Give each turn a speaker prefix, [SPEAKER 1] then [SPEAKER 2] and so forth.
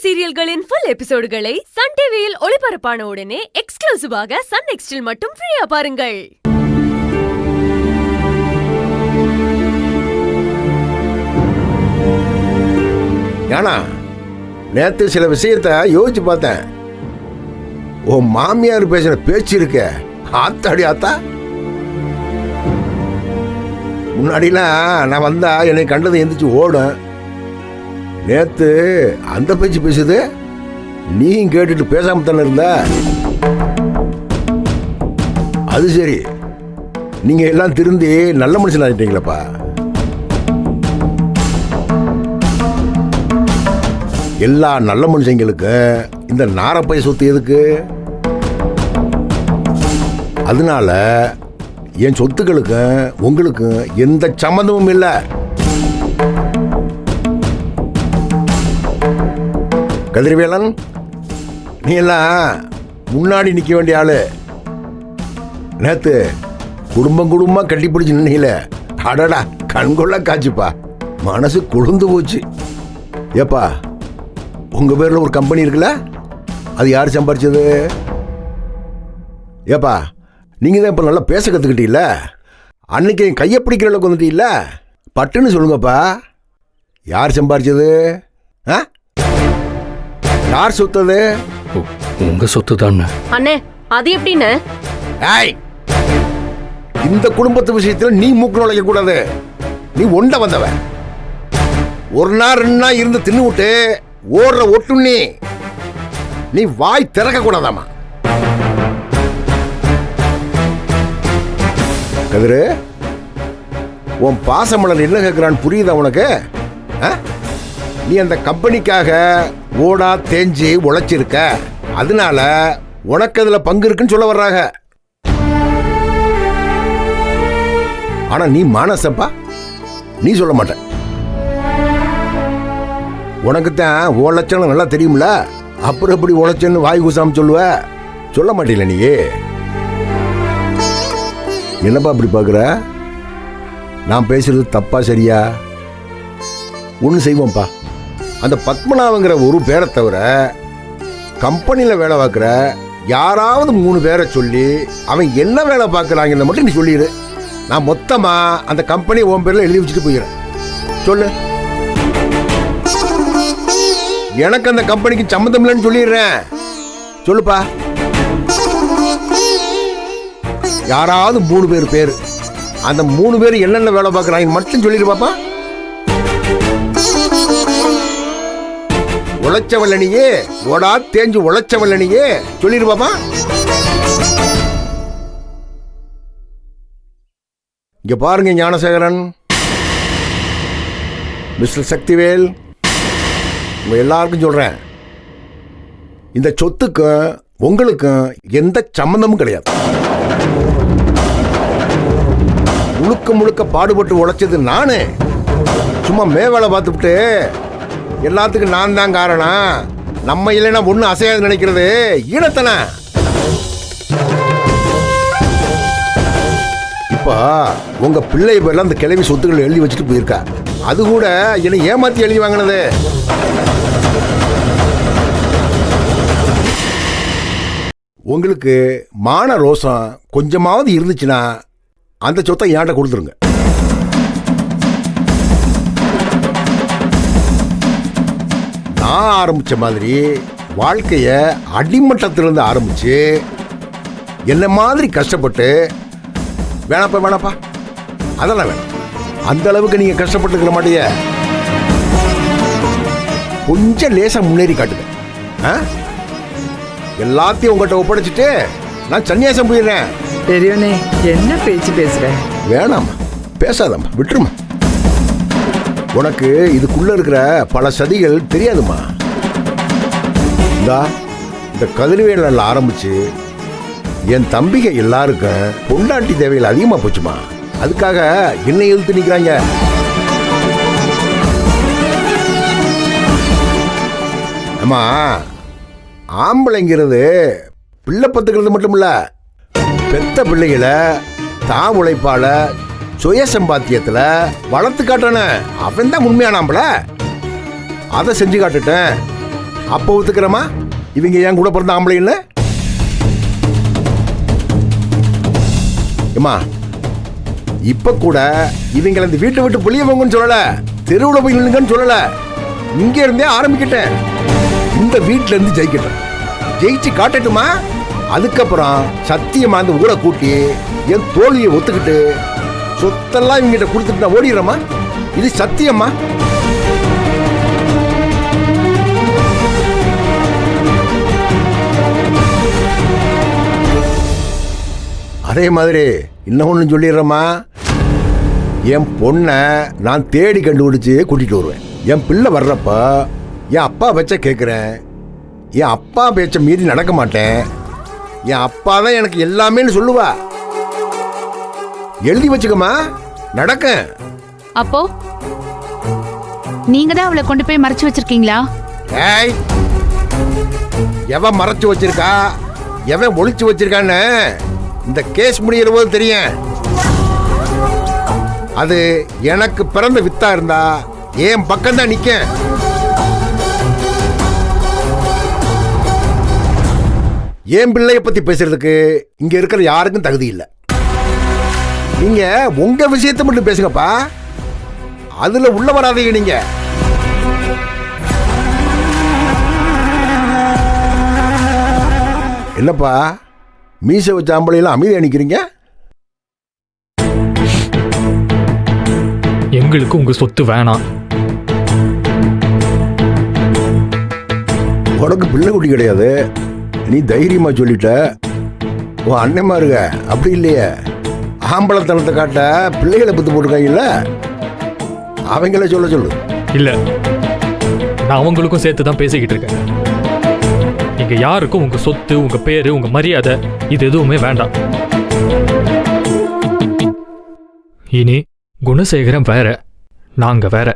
[SPEAKER 1] சீரியல்களின் full எபிசோடுகளை Sun டிவியில் ஒளிபரப்பான உடனே எக்ஸ்க்ளூசிவாக சன் நெக்ஸ்டில் மட்டும் ஃப்ரீயா பாருங்கள்.
[SPEAKER 2] ஏனா நேத்து சில விஷயத்த யோசிச்சு பார்த்தேன். உன் மாமியார் பேசுற பேச்சு இருக்க ஆத்தாடி ஆத்தா. முன்னாடிலாம் நான் வந்தா என்னை கண்டதை எந்திரிச்சு ஓடும். நேத்து அந்த பேச்சு பேசுது. நீயும் கேட்டுட்டு பேசாம தானே இருந்த. அது சரி, நீங்க எல்லாம் திருந்தி நல்ல மனுஷன் ஆகிட்டீங்களப்பா. எல்லா நல்ல மனுஷங்களுக்கு இந்த நாரப்பை சொத்து எதுக்கு? அதனால என் சொத்துக்களுக்கும் உங்களுக்கும் எந்த சம்மந்தமும் இல்லை. கதிர்வேலன், நீ எல்லாம் முன்னாடி நிற்க வேண்டிய ஆளு. நேத்து குடும்பமா கட்டி பிடிச்சு நின்னீங்களே, அடடா கண்கொள்ள காட்சிப்பா. மனசு குளிர்ந்து போச்சு. ஏப்பா, உங்க பேர்ல ஒரு கம்பெனி இருக்குல்ல, அது யார் சம்பாரிச்சது? ஏப்பா, நீங்க தான் இப்ப நல்லா பேச கத்துக்கிட்டீல்ல, அன்னைக்கு என் கையை பிடிக்கிற அளவுக்கு வந்துட்டீல்ல, பட்டுன்னு சொல்லுங்கப்பா, யார் சம்பாரிச்சது? யார் சொத்தது?
[SPEAKER 3] உங்க சொத்து தான்
[SPEAKER 1] அண்ணே. அது எப்படின்னு?
[SPEAKER 2] இந்த குடும்பத்து விஷயத்துல நீ மூக்கு நுழைக்க கூடாது. நீ ஒண்ட வந்தவன். ஒரு நாள் 2 நாள் இருந்து தின்னு விட்டு ஓடுற ஒட்டு நீ வாய் திறக்க கூடாதாமா. கதிரு, உன் பாசமலர் என்ன கேட்கிறான்னு புரியுதா உனக்கு? நீ அந்த கம்பெனிக்காக ஓடா தேஞ்சி உழைச்சிருக்க, அதனால உனக்கு அதுல பங்கு இருக்குன்னு சொல்ல வர்றாங்க. ஆனா நீ மானசப்பா, நீ சொல்ல மாட்ட. உனக்குத்தான் உழைச்சன்னு நல்லா தெரியும்ல, அப்புறம் எப்படி உழைச்சன்னு வாய் கூசாம சொல்லுவ? சொல்ல மாட்டீல நீ. என்னப்பா அப்படி பாக்குற? நான் பேசுறது தப்பா சரியா? ஒன்று செய்வோம்ப்பா, அந்த பத்மநாபங்கிற ஒரு பேரை தவிர கம்பெனியில் வேலை பார்க்குற யாராவது 3 பேரை சொல்லி அவன் என்ன வேலை பார்க்குறாங்கன்னு மட்டும் நீ சொல்லிடு. நான் மொத்தமாக அந்த கம்பெனி உன் பேரில் எழுதி வச்சுட்டு போயிடுறேன். சொல்லு. எனக்கு அந்த கம்பெனிக்கு சம்மந்தம் இல்லைன்னு சொல்லிடுறேன். சொல்லுப்பா. யாராவது 3 பேர் அந்த 3 பேர் என்னென்ன வேலை பார்க்குறாங்க மட்டும் சொல்லிடு பாப்பா. உழைச்சவல்லனியே, ஓடா தேஞ்சு உழைச்சவல்லனியே சொல்லிருப்பாப்பா. இங்க பாருங்க ஞானசேகரன், மிஸ்டர் சக்திவேல், உங்க எல்லாருக்கும் சொல்றேன், இந்த சொத்துக்கும் உங்களுக்கும் எந்த சம்பந்தமும் கிடையாது. முழுக்க பாடுபட்டு உழைச்சது நானு. சும்மா மேவேலை பார்த்துட்டு எல்லாத்துக்கும் நான் தான் காரணம், நம்ம இல்லைன்னா ஒண்ணு அசையாது நினைக்கிறது ஈனத்தன. இப்ப உங்க பிள்ளை பேர்ல அந்த கிளவி சொத்துக்கள் எழுதி வச்சுட்டு போயிருக்கா. அது கூட என்னை ஏமாத்தி எழுதி வாங்கினது. உங்களுக்கு மான ரோசம் கொஞ்சமாவது இருந்துச்சுன்னா அந்த சொத்தை என்கிட்ட கொடுத்துருங்க. நான் ஆரம்பிச்ச மாதிரி வாழ்க்கைய அடிமட்டத்திலிருந்து ஆரம்பிச்சு என்ன மாதிரி கஷ்டப்பட்டு வேணாப்பா அதெல்லாம் வேணாம். அந்த அளவுக்கு நீங்க கஷ்டப்பட்டு இருக்க மாட்டீங்க. கொஞ்சம் லேசா முன்னேறி காட்டுங்க. எல்லாத்தையும் உங்கள்கிட்ட ஒப்படைச்சிட்டு நான் சன்னியாசம் போயிடுறேன்.
[SPEAKER 4] பெரியவனே, என்ன பேச்சு பேசுற?
[SPEAKER 2] வேணாமா, பேசாதம்மா, விட்டுருமா. உனக்கு இதுக்குள்ள இருக்கிற பல சதிகள் தெரியாதுமா. இந்த கதிர்வேல ஆரம்பிச்சு என் தம்பிக எல்லாருக்கும் பொண்டாட்டி தேவையில் அதிகமா போச்சுமா. அதுக்காக என்னை எதிர்த்து நிக்கிறாங்க. அம்மா, ஆம்பளைங்கிறது பிள்ளை பத்துக்கிறது மட்டும் இல்ல, பெத்த பிள்ளைகளை தான் உழைப்பால சுய சம்பாத்தியத்துல வளர்த்து காட்டான அவன் தான் உண்மையானாம்பல. அதை செஞ்சு காட்டுட்டேன். அப்போ ஒத்துக்கிறமா இவங்க என் கூட பிறந்த ஆம்பளை இல்லை? ஏம்மா இப்ப கூட இவங்களை இந்த வீட்டை விட்டு வெளியே போங்கன்னு சொல்லல, தெருவுல போய் நில்லுங்கன்னு சொல்லல. இங்க இருந்தே ஆரம்பிக்கிட்டேன். இந்த வீட்டுல இருந்து ஜெயிக்கட்டும், ஜெயிச்சு காட்டட்டுமா? அதுக்கப்புறம் சத்தியமா அந்த ஊரை கூட்டி என் தோல்வியை ஒத்துக்கிட்டு சொத்தெல்லாம் இவங்கிட்ட கொடுத்துட்டு நான் ஓடிடுறேம்மா. இது சத்தியம்மா. அதே மாதிரி இன்னொன்னு சொல்லிடுறேம்மா, என் பொண்ணை நான் தேடி கண்டுபிடிச்சு கூட்டிட்டு வருவேன். என் பிள்ளை வர்றப்ப என் அப்பா பேச்ச கேட்குறேன், என் அப்பா பேச்ச மீறி நடக்க மாட்டேன், என் அப்பா தான் எனக்கு எல்லாமேன்னு சொல்லுவா. எழுதி வச்சுக்கமா, நடக்க.
[SPEAKER 5] அப்போ நீங்க தான் அவளை கொண்டு போய் மறைச்சு வச்சிருக்கீங்களா?
[SPEAKER 2] ஏய், எவன் மறைச்சு வச்சிருக்கா எவன் ஒளிச்சு வச்சிருக்கான்னு இந்த கேஸ் முடிகிற போது தெரியும். அது எனக்கு பிறந்த வித்தா இருந்தா என் பக்கம் தான் நிக்க. என் பிள்ளைய பத்தி பேசுறதுக்கு இங்க இருக்கிற யாருக்கும் தகுதி இல்லை. நீங்க உங்க விஷயத்தை மட்டும் பேசுங்கப்பா, அதுல உள்ள வராதீங்க. நீங்க என்னப்பா மீசை வச்ச ஆம்பளையெல்லாம் அமைதி அணிக்கிறீங்க?
[SPEAKER 3] எங்களுக்கு உங்க சொத்து வேணாம்.
[SPEAKER 2] உனக்கு பிள்ளை குட்டி கிடையாது, நீ தைரியமா சொல்லிட்ட. உன் அண்ணன்மா இருக்க அப்படி இல்லையே, ஆம்பளத்தனத்தை காட்ட பிள்ளைகளை பத்து போட்டுருக்காங்கல்ல, அவங்கள சொல்ல சொல்லு.
[SPEAKER 3] இல்ல, நான் அவங்களுக்கும் சேர்த்து தான் பேசிக்கிட்டு இருக்கேன். இங்க யாருக்கும் உங்க சொத்து, உங்க பேரு, உங்க மரியாதை இது எதுவுமே வேண்டாம். இனி குணசேகரம் வேற, நாங்க வேற.